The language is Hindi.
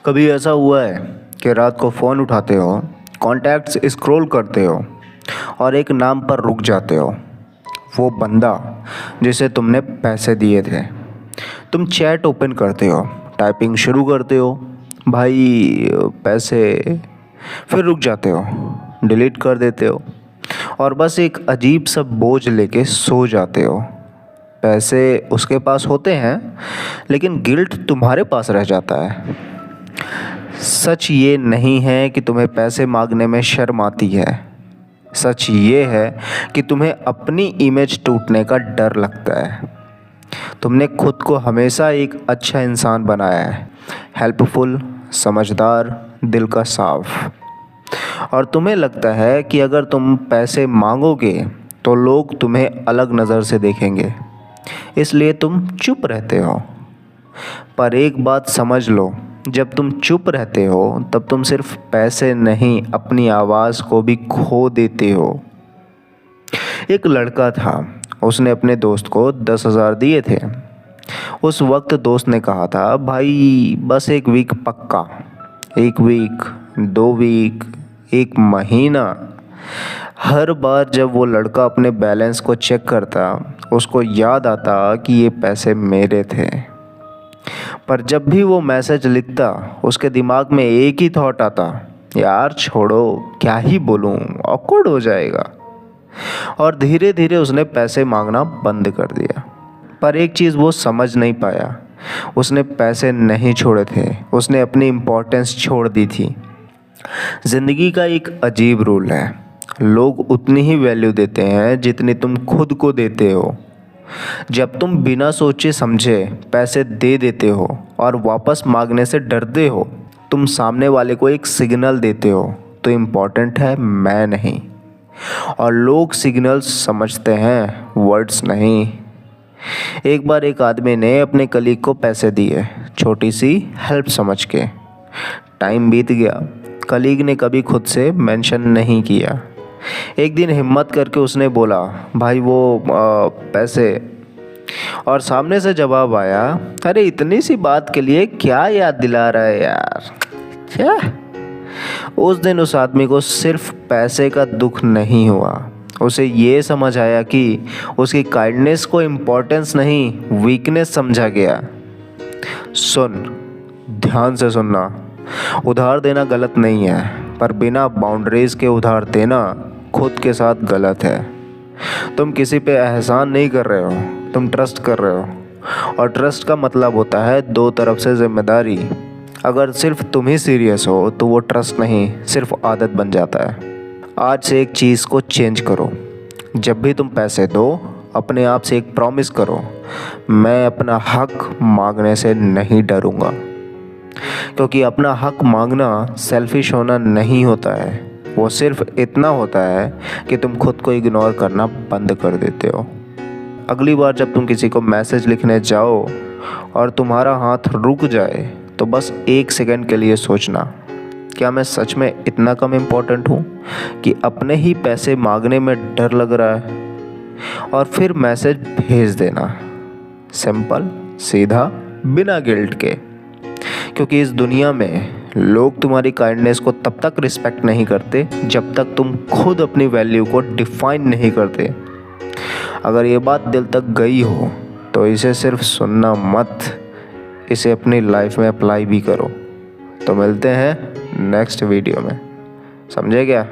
कभी ऐसा हुआ है कि रात को फ़ोन उठाते हो, कॉन्टैक्ट्स स्क्रॉल करते हो और एक नाम पर रुक जाते हो, वो बंदा जिसे तुमने पैसे दिए थे। तुम चैट ओपन करते हो, टाइपिंग शुरू करते हो, भाई पैसे, फिर रुक जाते हो, डिलीट कर देते हो और बस एक अजीब सा बोझ लेके सो जाते हो। पैसे उसके पास होते हैं लेकिन गिल्ट तुम्हारे पास रह जाता है। सच ये नहीं है कि तुम्हें पैसे मांगने में शर्म आती है, सच ये है कि तुम्हें अपनी इमेज टूटने का डर लगता है। तुमने खुद को हमेशा एक अच्छा इंसान बनाया है, हेल्पफुल, समझदार, दिल का साफ, और तुम्हें लगता है कि अगर तुम पैसे मांगोगे तो लोग तुम्हें अलग नज़र से देखेंगे, इसलिए तुम चुप रहते हो। पर एक बात समझ लो, जब तुम चुप रहते हो तब तुम सिर्फ पैसे नहीं, अपनी आवाज़ को भी खो देते हो। एक लड़का था, उसने अपने दोस्त को 10,000 दिए थे। उस वक्त दोस्त ने कहा था, भाई बस एक वीक पक्का, 1 वीक, 2 वीक, 1 महीना। हर बार जब वो लड़का अपने बैलेंस को चेक करता, उसको याद आता कि ये पैसे मेरे थे। पर जब भी वो मैसेज लिखता, उसके दिमाग में एक ही थॉट आता, यार छोड़ो, क्या ही बोलूँ, ऑकवर्ड हो जाएगा। और धीरे धीरे उसने पैसे मांगना बंद कर दिया। पर एक चीज़ वो समझ नहीं पाया, उसने पैसे नहीं छोड़े थे, उसने अपनी इम्पोर्टेंस छोड़ दी थी। ज़िंदगी का एक अजीब रूल है, लोग उतनी ही वैल्यू देते हैं जितनी तुम खुद को देते हो। जब तुम बिना सोचे समझे पैसे दे देते हो और वापस मांगने से डरते हो, तुम सामने वाले को एक सिग्नल देते हो, तो इम्पोर्टेंट है मैं नहीं। और लोग सिग्नल्स समझते हैं, वर्ड्स नहीं। एक बार एक आदमी ने अपने कलीग को पैसे दिए, छोटी सी हेल्प समझ के। टाइम बीत गया, कलीग ने कभी खुद से मेंशन नहीं किया। एक दिन हिम्मत करके उसने बोला, भाई वो पैसे, और सामने से जवाब आया, अरे इतनी सी बात के लिए क्या याद दिला रहा है यार। क्या? उस दिन उस आदमी को सिर्फ पैसे का दुख नहीं हुआ, उसे ये समझ आया कि उसकी काइंडनेस को इम्पोर्टेंस नहीं, वीकनेस समझा गया। सुन, ध्यान से सुनना, उधार देना गलत नहीं है, पर बिना बाउंड्रीज़ के उधार देना खुद के साथ गलत है। तुम किसी पे एहसान नहीं कर रहे हो, तुम ट्रस्ट कर रहे हो, और ट्रस्ट का मतलब होता है 2 तरफ से जिम्मेदारी। अगर सिर्फ तुम ही सीरियस हो तो वो ट्रस्ट नहीं, सिर्फ आदत बन जाता है। आज से एक चीज़ को चेंज करो, जब भी तुम पैसे दो, अपने आप से एक प्रॉमिस करो, मैं अपना हक मांगने से नहीं डरूंगा। क्योंकि अपना हक मांगना सेल्फिश होना नहीं होता है, वो सिर्फ इतना होता है कि तुम खुद को इग्नोर करना बंद कर देते हो। अगली बार जब तुम किसी को मैसेज लिखने जाओ और तुम्हारा हाथ रुक जाए, तो बस 1 सेकंड के लिए सोचना, क्या मैं सच में इतना कम इम्पोर्टेंट हूँ कि अपने ही पैसे मांगने में डर लग रहा है? और फिर मैसेज भेज देना, सिंपल, सीधा, बिना गिल्ट के। क्योंकि इस दुनिया में लोग तुम्हारी काइंडनेस को तब तक रिस्पेक्ट नहीं करते जब तक तुम खुद अपनी वैल्यू को डिफाइन नहीं करते। अगर ये बात दिल तक गई हो तो इसे सिर्फ सुनना मत, इसे अपनी लाइफ में अप्लाई भी करो। तो मिलते हैं नेक्स्ट वीडियो में, समझे क्या?